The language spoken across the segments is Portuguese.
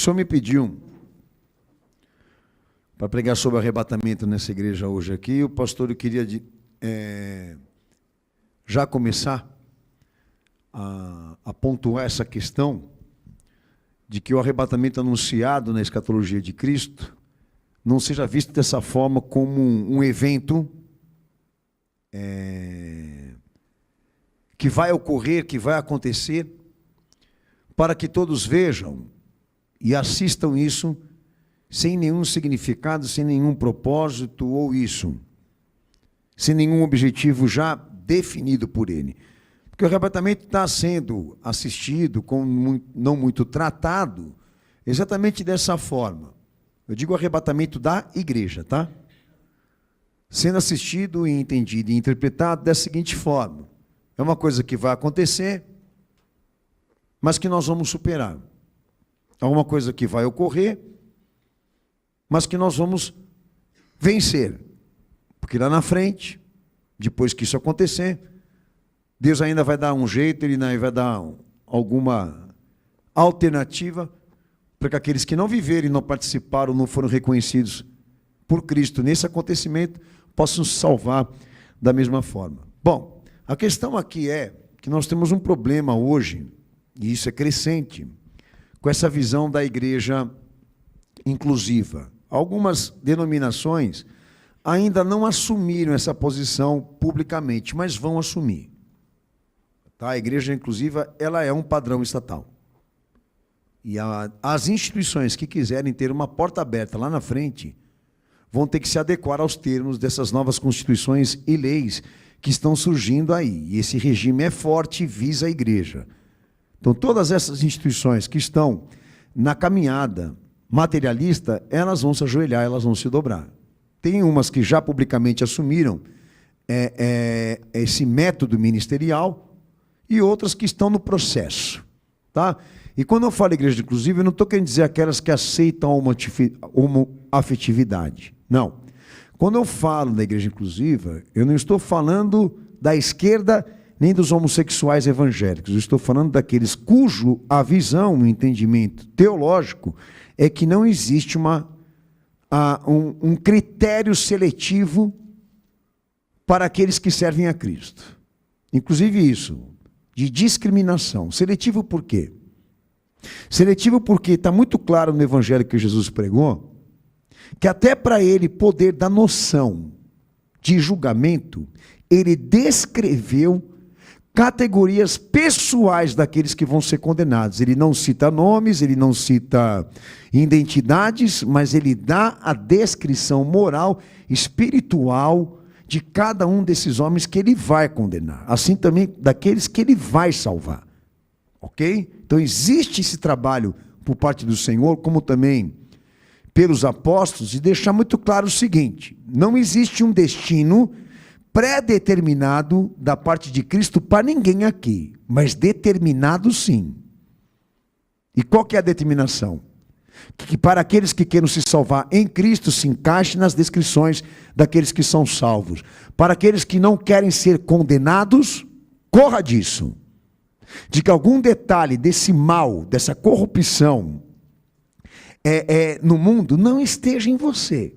senhor me pediu para pregar sobre arrebatamento nessa igreja hoje aqui. O pastor, eu queria já começar a pontuar essa questão de que o arrebatamento anunciado na escatologia de Cristo não seja visto dessa forma como um evento que vai ocorrer, que vai acontecer, para que todos vejam e assistam isso sem nenhum significado, sem nenhum propósito ou isso, sem nenhum objetivo já definido por ele. Porque o arrebatamento está sendo assistido, não muito tratado, exatamente dessa forma. Eu digo arrebatamento da igreja, tá? Sendo assistido e entendido e interpretado da seguinte forma: é uma coisa que vai acontecer, mas que nós vamos superar. É uma coisa que vai ocorrer, mas que nós vamos vencer. Porque lá na frente, depois que isso acontecer, Deus ainda vai dar um jeito, Ele vai dar alguma alternativa para que aqueles que não viveram, não participaram, não foram reconhecidos por Cristo nesse acontecimento, possam se salvar da mesma forma. Bom, a questão aqui é que nós temos um problema hoje, e isso é crescente, com essa visão da igreja inclusiva. Algumas denominações ainda não assumiram essa posição publicamente, mas vão assumir. Tá? A igreja inclusiva, ela é um padrão estatal. E as instituições que quiserem ter uma porta aberta lá na frente vão ter que se adequar aos termos dessas novas constituições e leis que estão surgindo aí. E esse regime é forte e visa a igreja. Então, todas essas instituições que estão na caminhada materialista, elas vão se ajoelhar, elas vão se dobrar. Tem umas que já publicamente assumiram esse método ministerial e outras que estão no processo. Tá? E quando eu falo igreja inclusiva, eu não estou querendo dizer aquelas que aceitam a homoafetividade. Não. Quando eu falo da igreja inclusiva, eu não estou falando da esquerda nem dos homossexuais evangélicos. Eu estou falando daqueles cujo a visão, o entendimento teológico é que não existe um critério seletivo para aqueles que servem a Cristo. Inclusive isso, de discriminação. Seletivo por quê? Seletivo porque está muito claro no evangelho que Jesus pregou, que até para ele poder dar noção de julgamento, ele descreveu categorias pessoais daqueles que vão ser condenados. Ele não cita nomes, ele não cita identidades, mas ele dá a descrição moral, espiritual de cada um desses homens que ele vai condenar. Assim também daqueles que ele vai salvar. Ok? Então existe esse trabalho por parte do Senhor, como também pelos apóstolos, de deixar muito claro o seguinte: não existe um destino pré-determinado da parte de Cristo para ninguém aqui, mas determinado sim. E qual que é a determinação? Que para aqueles que queiram se salvar em Cristo se encaixe nas descrições daqueles que são salvos. Para aqueles que não querem ser condenados, corra disso. De que algum detalhe desse mal, dessa corrupção no mundo não esteja em você.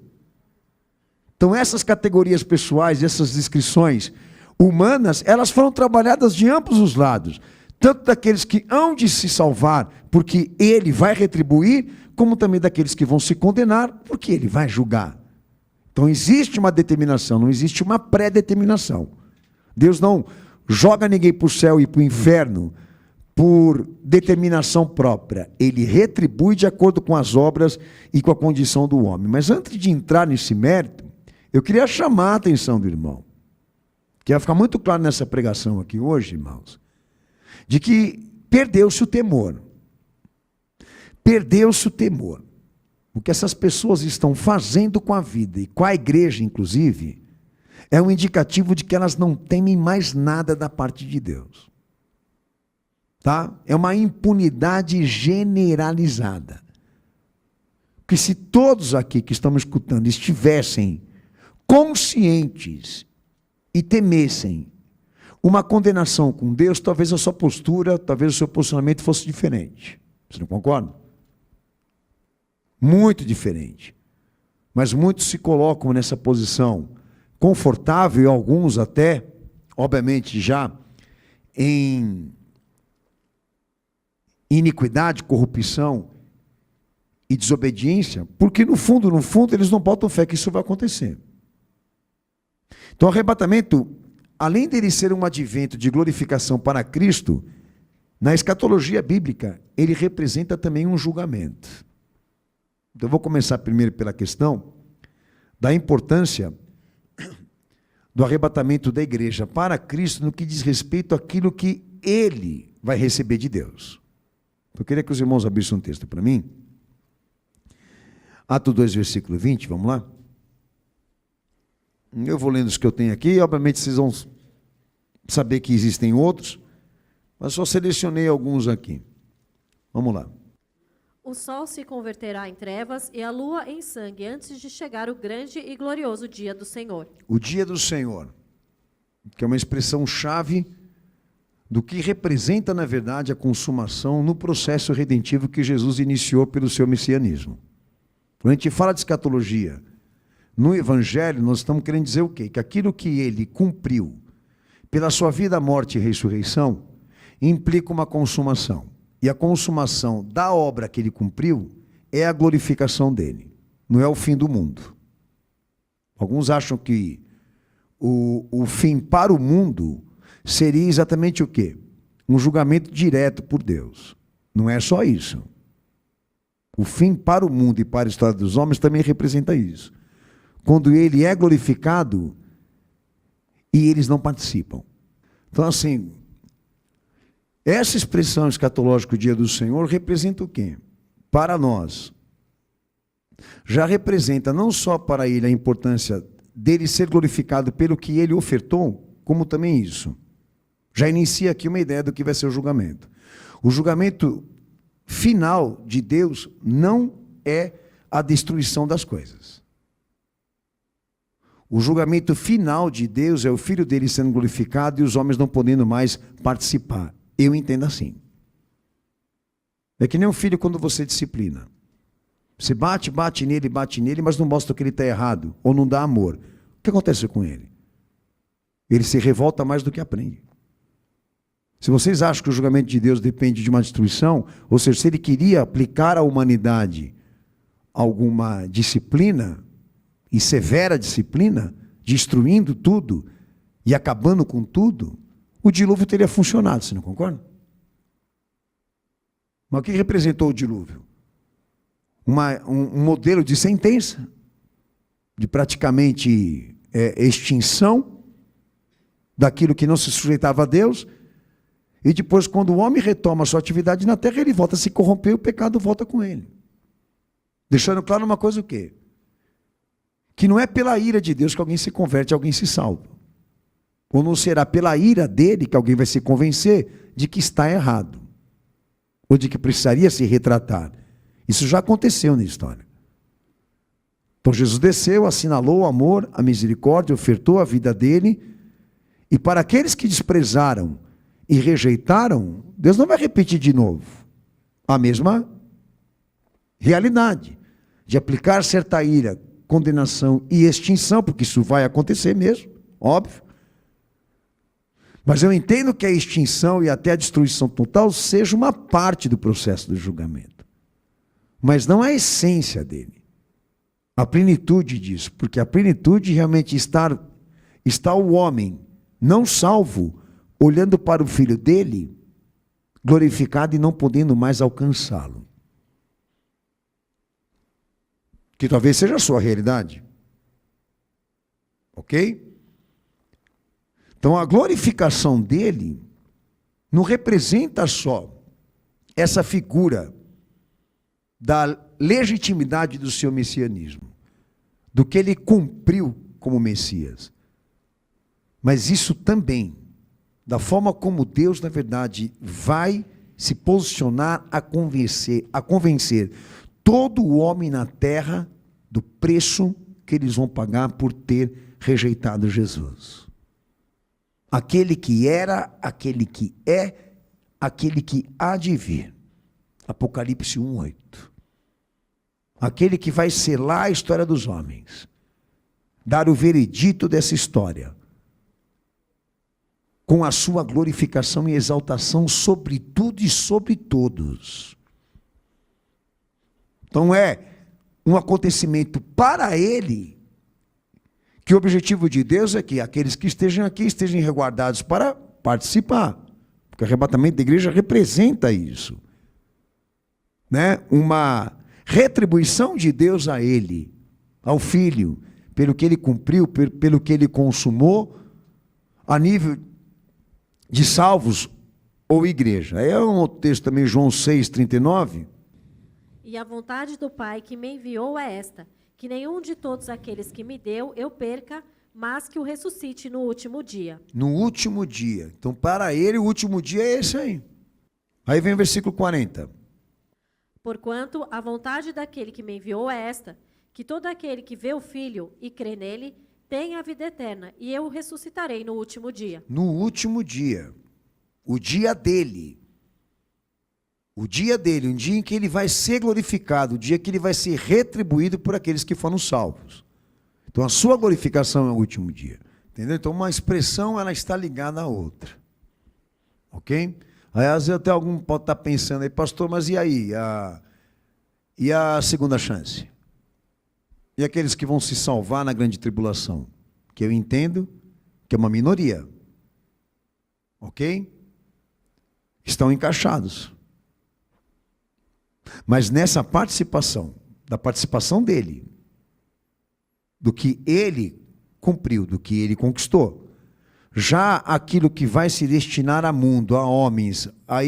Então essas categorias pessoais, essas descrições humanas, elas foram trabalhadas de ambos os lados. Tanto daqueles que hão de se salvar, porque ele vai retribuir, como também daqueles que vão se condenar, porque ele vai julgar. Então existe uma determinação, não existe uma pré-determinação. Deus não joga ninguém para o céu e para o inferno por determinação própria. Ele retribui de acordo com as obras e com a condição do homem. Mas antes de entrar nesse mérito, eu queria chamar a atenção do irmão, que vai ficar muito claro nessa pregação aqui hoje, irmãos, de que perdeu-se o temor. Perdeu-se o temor. O que essas pessoas estão fazendo com a vida e com a igreja, inclusive, é um indicativo de que elas não temem mais nada da parte de Deus. Tá? É uma impunidade generalizada. Porque se todos aqui que estamos escutando estivessem conscientes e temessem uma condenação com Deus, talvez a sua postura, talvez o seu posicionamento fosse diferente. Você não concorda? muito diferente. Mas muitos se colocam nessa posição confortável, e alguns até, obviamente, já em iniquidade, corrupção e desobediência, porque no fundo, eles não botam fé que isso vai acontecer. Então, o arrebatamento, além dele ser um advento de glorificação para Cristo, na escatologia bíblica, ele representa também um julgamento. Então, eu vou começar primeiro pela questão da importância do arrebatamento da igreja para Cristo no que diz respeito àquilo que ele vai receber de Deus. Eu queria que os irmãos abrissem um texto para mim. Atos 2, versículo 20, vamos lá? Eu vou lendo os que eu tenho aqui, obviamente vocês vão saber que existem outros, mas só selecionei alguns aqui. Vamos lá. O sol se converterá em trevas e a lua em sangue antes de chegar o grande e glorioso dia do Senhor. O dia do Senhor, que é uma expressão-chave do que representa, na verdade, a consumação no processo redentivo que Jesus iniciou pelo seu messianismo. Quando a gente fala de escatologia, no Evangelho, nós estamos querendo dizer o quê? Que aquilo que ele cumpriu pela sua vida, morte e ressurreição, implica uma consumação. E a consumação da obra que ele cumpriu é a glorificação dele, não é o fim do mundo. Alguns acham que o fim para o mundo seria exatamente o quê? Um julgamento direto por Deus. Não é só isso. O fim para o mundo e para a história dos homens também representa isso. Quando ele é glorificado e eles não participam. Então, assim, essa expressão escatológica, o dia do Senhor, representa o quê? Para nós, já representa não só para ele a importância dele ser glorificado pelo que ele ofertou, como também isso. Já inicia aqui uma ideia do que vai ser o julgamento. O julgamento final de Deus não é a destruição das coisas. O julgamento final de Deus é o Filho dele sendo glorificado e os homens não podendo mais participar. Eu entendo assim. É que nem um filho quando você disciplina. Você bate nele, mas não mostra que ele está errado, ou não dá amor. O que acontece com ele? Ele se revolta mais do que aprende. Se vocês acham que o julgamento de Deus depende de uma destruição, ou seja, se ele queria aplicar à humanidade alguma disciplina, e severa disciplina, destruindo tudo e acabando com tudo, o dilúvio teria funcionado, você não concorda? Mas o que representou o dilúvio? Um modelo de sentença, de praticamente extinção daquilo que não se sujeitava a Deus, e depois, quando o homem retoma a sua atividade na terra, ele volta a se corromper e o pecado volta com ele. Deixando claro uma coisa o quê? Que não é pela ira de Deus que alguém se converte, alguém se salva. Ou não será pela ira dele que alguém vai se convencer de que está errado. Ou de que precisaria se retratar. Isso já aconteceu na história. Então Jesus desceu, assinalou o amor, a misericórdia, ofertou a vida dele. E para aqueles que desprezaram e rejeitaram, Deus não vai repetir de novo a mesma realidade. De aplicar certa ira, condenação e extinção, porque isso vai acontecer mesmo, óbvio. Mas eu entendo que a extinção e até a destruição total seja uma parte do processo do julgamento. Mas não a essência dele. A plenitude disso, porque a plenitude realmente está o homem não salvo, olhando para o filho dele, glorificado e não podendo mais alcançá-lo. Que talvez seja a sua realidade. Ok? Então a glorificação dele não representa só essa figura da legitimidade do seu messianismo, do que ele cumpriu como Messias. Mas isso também, da forma como Deus, na verdade, vai se posicionar a convencer todo o homem na terra do preço que eles vão pagar por ter rejeitado Jesus. Aquele que era, aquele que é, aquele que há de vir. Apocalipse 1:8. aquele que vai selar a história dos homens, dar o veredito dessa história, com a sua glorificação e exaltação sobre tudo e sobre todos. Então é um acontecimento para ele, que o objetivo de Deus é que aqueles que estejam aqui estejam resguardados para participar, porque o arrebatamento da igreja representa isso, né? Uma retribuição de Deus a ele, ao Filho, pelo que ele cumpriu, pelo que ele consumou, a nível de salvos ou igreja. É um outro texto também, João 6,39. E a vontade do Pai que me enviou é esta, que nenhum de todos aqueles que me deu eu perca, mas que o ressuscite no último dia. No último dia. Então, para ele, o último dia é esse aí. Aí vem o versículo 40. Porquanto a vontade daquele que me enviou é esta, que todo aquele que vê o Filho e crê nele, tenha a vida eterna, e eu o ressuscitarei no último dia. No último dia. O dia dele. O dia dele, um dia em que ele vai ser glorificado, o dia que ele vai ser retribuído por aqueles que foram salvos. Então a sua glorificação é o último dia. Entendeu? Então uma expressão, ela está ligada à outra. Ok? Aí às vezes até algum pode estar pensando aí, pastor, mas e aí? E a segunda chance? E aqueles que vão se salvar na grande tribulação? Que eu entendo que é uma minoria. Ok? Estão encaixados. Mas nessa participação, da participação dele, do que ele cumpriu, do que ele conquistou, já aquilo que vai se destinar a mundo, a homens, a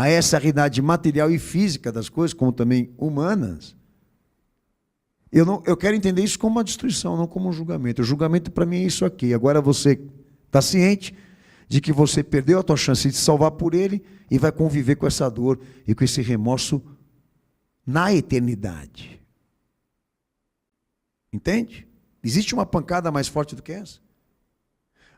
essa realidade material e física das coisas, como também humanas, eu quero entender isso como uma destruição, não como um julgamento. O julgamento para mim é isso aqui. Agora você está ciente de que você perdeu a tua chance de se salvar por ele e vai conviver com essa dor e com esse remorso na eternidade. Entende? Existe uma pancada mais forte do que essa?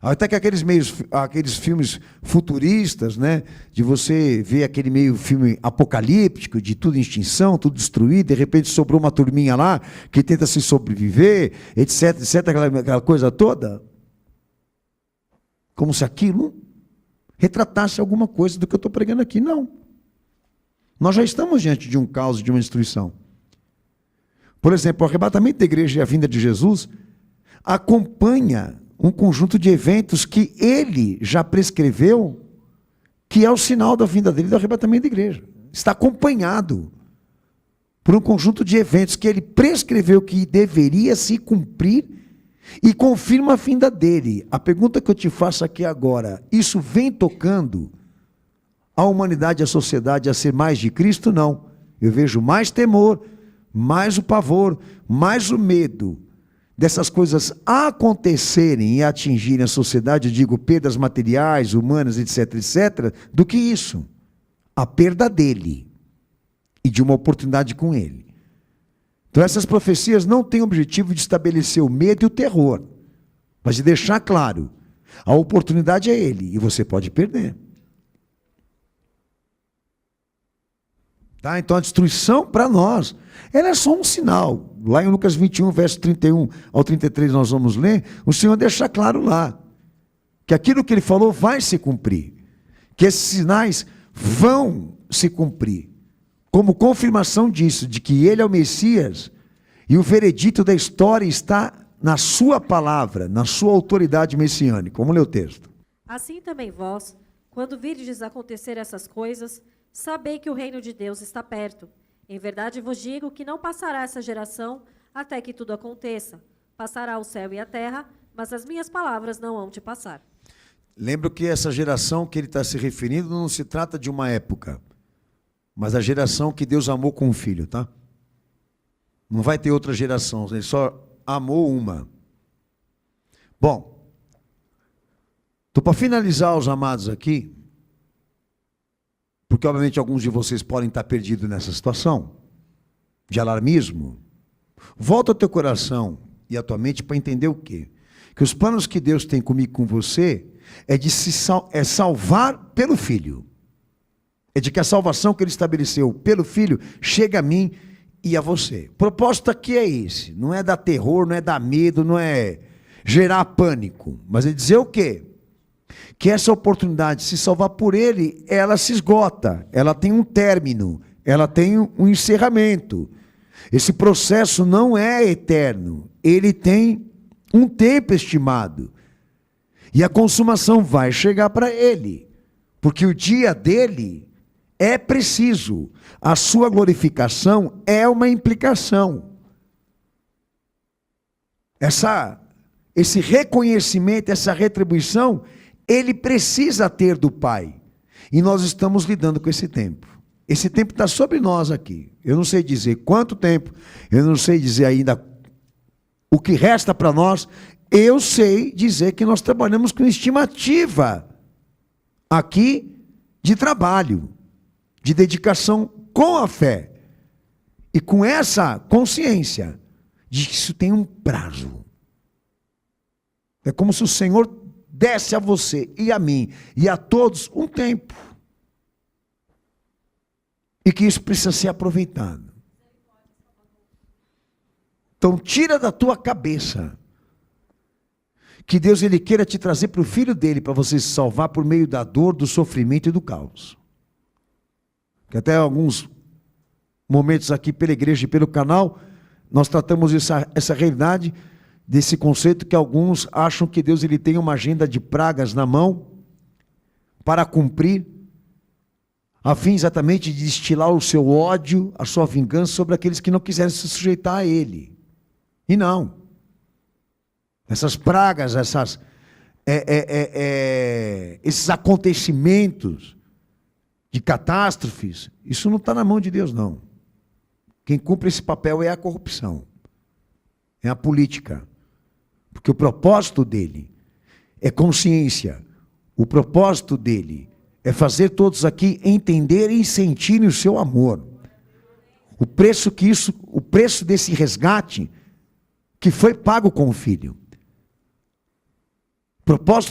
Até que aqueles filmes futuristas, né, de você ver aquele meio filme apocalíptico, de tudo em extinção, tudo destruído, de repente sobrou uma turminha lá que tenta se sobreviver, etc, etc, aquela coisa toda. Como se aquilo retratasse alguma coisa do que eu estou pregando aqui. Não. Nós já estamos diante de um caos, de uma destruição. Por exemplo, o arrebatamento da igreja e a vinda de Jesus acompanha um conjunto de eventos que ele já prescreveu, que é o sinal da vinda dele, do arrebatamento da igreja. Está acompanhado por um conjunto de eventos que ele prescreveu que deveria se cumprir e confirma a vinda dele. A pergunta que eu te faço aqui agora, isso vem tocando a humanidade e a sociedade a ser mais de Cristo? Não. Eu vejo mais temor, mais o pavor, mais o medo dessas coisas acontecerem e atingirem a sociedade, eu digo perdas materiais, humanas, etc, etc, do que isso. A perda dele e de uma oportunidade com ele. Então essas profecias não têm o objetivo de estabelecer o medo e o terror, mas de deixar claro, a oportunidade é ele e você pode perder. Tá? Então a destruição para nós, ela é só um sinal. Lá em Lucas 21, verso 31 ao 33 nós vamos ler, o Senhor deixa claro lá, que aquilo que ele falou vai se cumprir, que esses sinais vão se cumprir, como confirmação disso, de que ele é o Messias, e o veredito da história está na sua palavra, na sua autoridade messiânica. Vamos ler o texto. Assim também vós, quando virdes acontecer essas coisas, sabei que o reino de Deus está perto. Em verdade vos digo que não passará essa geração até que tudo aconteça. Passará o céu e a terra, mas as minhas palavras não hão de passar. Lembra que essa geração que ele está se referindo não se trata de uma época, mas a geração que Deus amou com o Filho, tá? Não vai ter outra geração, ele só amou uma. Bom, então para finalizar os amados aqui, porque obviamente alguns de vocês podem estar perdidos nessa situação de alarmismo, volta ao teu coração e a tua mente para entender o quê? Que os planos que Deus tem comigo e com você é de salvar pelo Filho. É de que a salvação que Ele estabeleceu pelo Filho chega a mim e a você. O propósito aqui é esse. Não é dar terror, não é dar medo, não é gerar pânico. Mas é dizer o quê? Que essa oportunidade de se salvar por ele, ela se esgota. Ela tem um término. Ela tem um encerramento. Esse processo não é eterno. Ele tem um tempo estimado. E a consumação vai chegar para ele. Porque o dia dele é preciso. A sua glorificação é uma implicação. Esse reconhecimento, essa retribuição, ele precisa ter do Pai. E nós estamos lidando com esse tempo. Esse tempo está sobre nós aqui. Eu não sei dizer quanto tempo, eu não sei dizer ainda o que resta para nós. Eu sei dizer que nós trabalhamos com estimativa aqui de trabalho, de dedicação com a fé. E com essa consciência de que isso tem um prazo. É como se o Senhor desse a você e a mim e a todos um tempo. E que isso precisa ser aproveitado. Então tira da tua cabeça que Deus ele queira te trazer para o Filho dele, para você se salvar por meio da dor, do sofrimento e do caos. Que até alguns momentos aqui pela igreja e pelo canal, nós tratamos essa realidade, desse conceito que alguns acham que Deus ele tem uma agenda de pragas na mão para cumprir, a fim exatamente de destilar o seu ódio, a sua vingança sobre aqueles que não quiserem se sujeitar a ele. E não. Essas pragas, esses acontecimentos de catástrofes, isso não está na mão de Deus, não. Quem cumpre esse papel é a corrupção, é a política. Porque o propósito dele é consciência. O propósito dele é fazer todos aqui entenderem e sentirem o seu amor. O preço desse resgate que foi pago com o Filho. O propósito